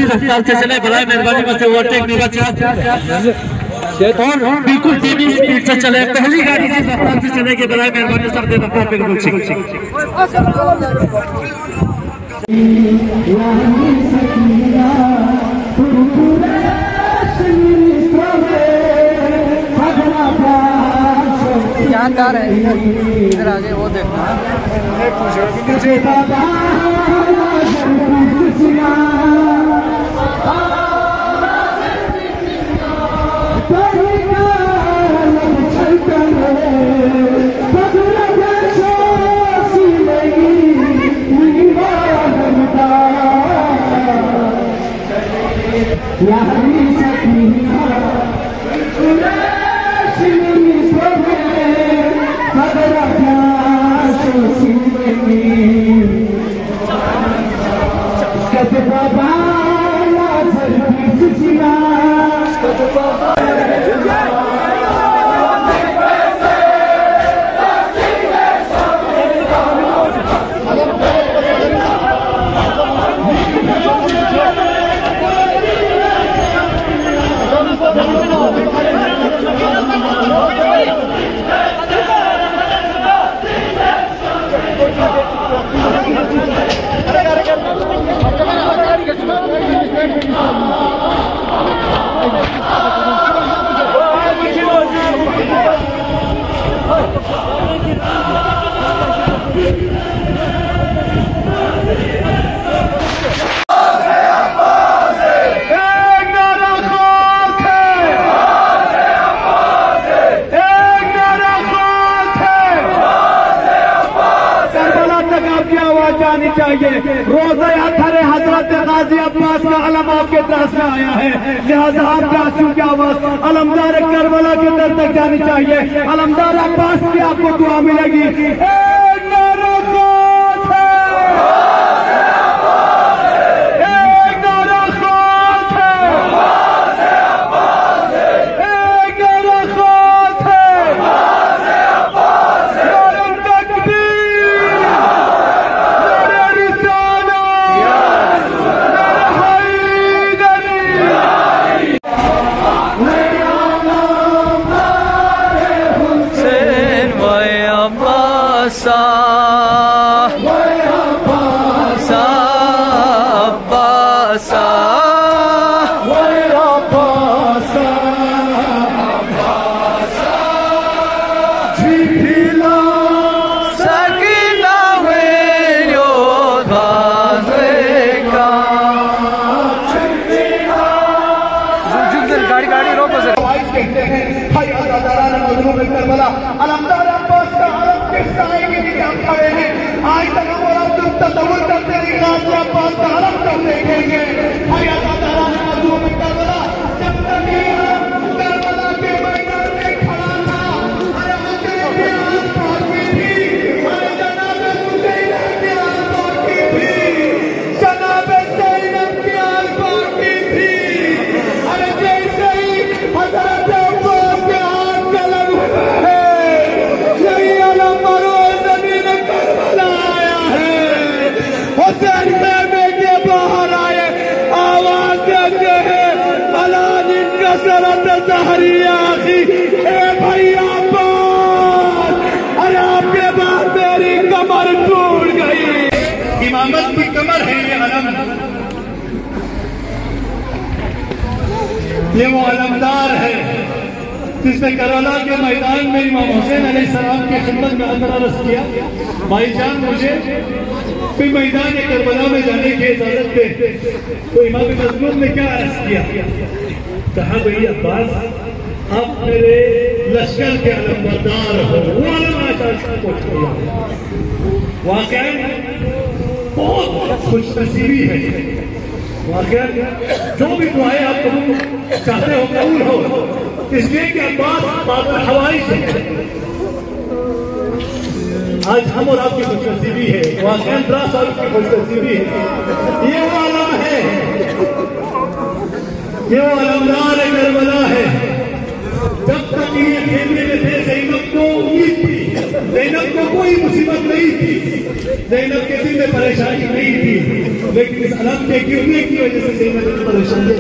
रफ्तार से चले, बराए मेहरबानी बस ओवरटेक नहीं बचा और बिल्कुल धीमी स्पीड से चले। पहली गाड़ी जिस रफ्तार से चलेगी बराए मेहरबानी सब दे रफ्तार पे बिल्कुल जानदार है। इधर आगे वो देखना चाहिए। रोज़े अत्हरे हजरत गाजी अब्बास का अलम आपके पास में आया है, लिहाजा आपके आंसू की आवाज अलमदार करबला के दर तक जानी चाहिए। अलमदार अब्बास की आपको दुआ मिलेगी। अलमदार अब्बास का अलम किस तरह के लिए हम खड़े हैं, आज तक हम और तुम तस्वुर करते नहीं, गाजी अब्बास का अलम कब देखेंगे। करबला जब तक करबला के मैदान में खड़ा था, अरे हजरे की आग बाकी थी, अरे जनाबे सुजैना की आग बाकी थी, जनाबे ज़ैनब की आग बाकी थी। अरे जैसे ही हजरत अब्बास के आग जलन है, हुसैन खेमे के बाहर आए, आवाज देते हैं अलादीन कसरत ज़हरिया की, ए भैया अब्बास, अरे आपके बाद मेरी कमर टूट गई। इमामत की कमर है ये अलम, ये वो अलमदार है जिसने करबला के मैदान में इमाम हुसैन अलैहिस्सलाम की खिदमत में अंदर अर्ज किया, भाईजान मुझे फिर मैदान करबला में जाने की इजाजत दे। तो इमाम मज़लूम ने क्या अर्ज किया, कहा भाई अब्बास आप मेरे लश्कर के अलमबरदार हो, वो अलम वाकई बहुत खुशनसीबी है। वाकई जो भी दुआएं आप चाहते हो कबूल हो, इसलिए कि अब्बास बादल हवाई से आज हम और आपकी खुशनसीबी है, वाकई साल की खुशनसीबी है। ये वो आलम है, ये वो अलमदार करबला है। जब तक ये खेलने में थे ज़ैनब को उम्मीद थी ज़ैनब को कोई मुसीबत नहीं थी, ज़ैनब के दिल में परेशानी नहीं थी, लेकिन इस अलम के गिरने की वजह से ज़ैनब की परेशानी।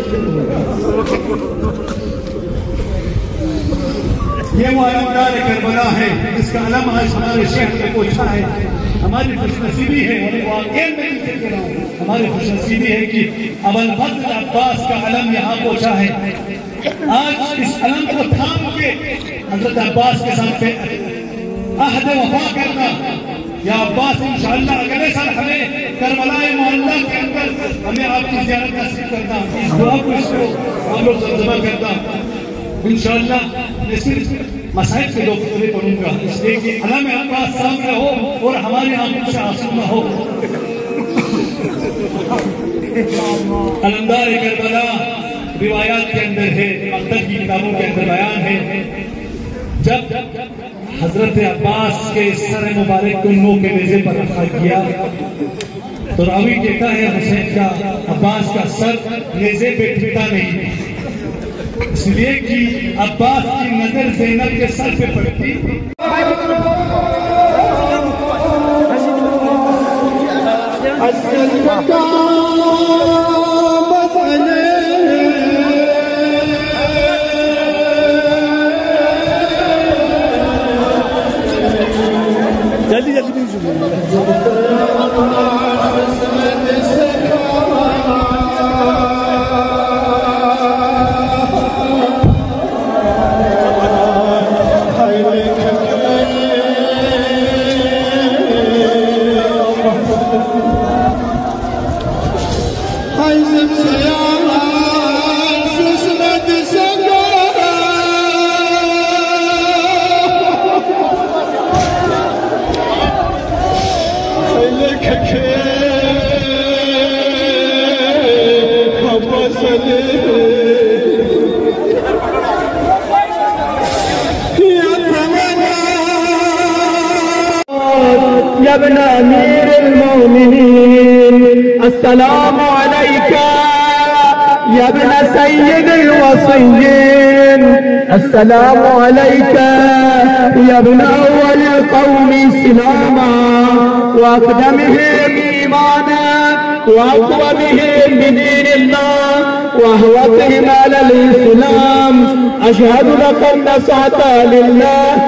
ये वो अलमदार करबला है जिसका अलम आज हमारे शहर में पहुंचा है। हमारी खुशनसीबी है, हमारी खुशनसीबी है कि अबुल फज़ल अब्बास का अलम यहाँ पहुंचा है। आज इस अलम को थाम के हज़रत अब्बास के साथ अहद वफा करना, या अब्बास इंशाअल्लाह अगले साल हमें करबलाए मोहल्ला के अंदर हमें आपकी ज़ियारत नसीब करना, इस दुआ को इसको हम लोग जमा करना इंशाअल्लाह। मैं सिर्फ मसाइल के 2 खुतबे पढ़ूंगा, इसलिए कि अलम अब्बास सामने हो और हमारी आंखों से आंसू न हो। अलमदार करबला रिवायात के अंदर है, अख्तर की किताबों के अंदर बयान है, जब हजरत अब्बास के सर मुबारक को नो के नेज़े पर रखा गया तो रावी कहता है हुसैन का अब्बास का सर नेज़े पे टिका नहीं, इसलिए कि अब्बास की नजर ज़ैनब के सर पे पड़ती। जल्दी जल्दी यब्न अमीरुल मोमिनीन अस्सलामु अलैका यब्न सय्यिदुल वसिय्यीन अस्सलामु अलैका यब्न अव्वलिल कौमि इस्लामा व अक़दमिहिम ईमाना व अक़वमिहिम बिदीनिल्लाह व अहवतिहिम अलल इस्लाम अशहदु लका नसअता लिल्लाह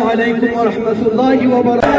व रहमतुल्लाहि व बरकातहू।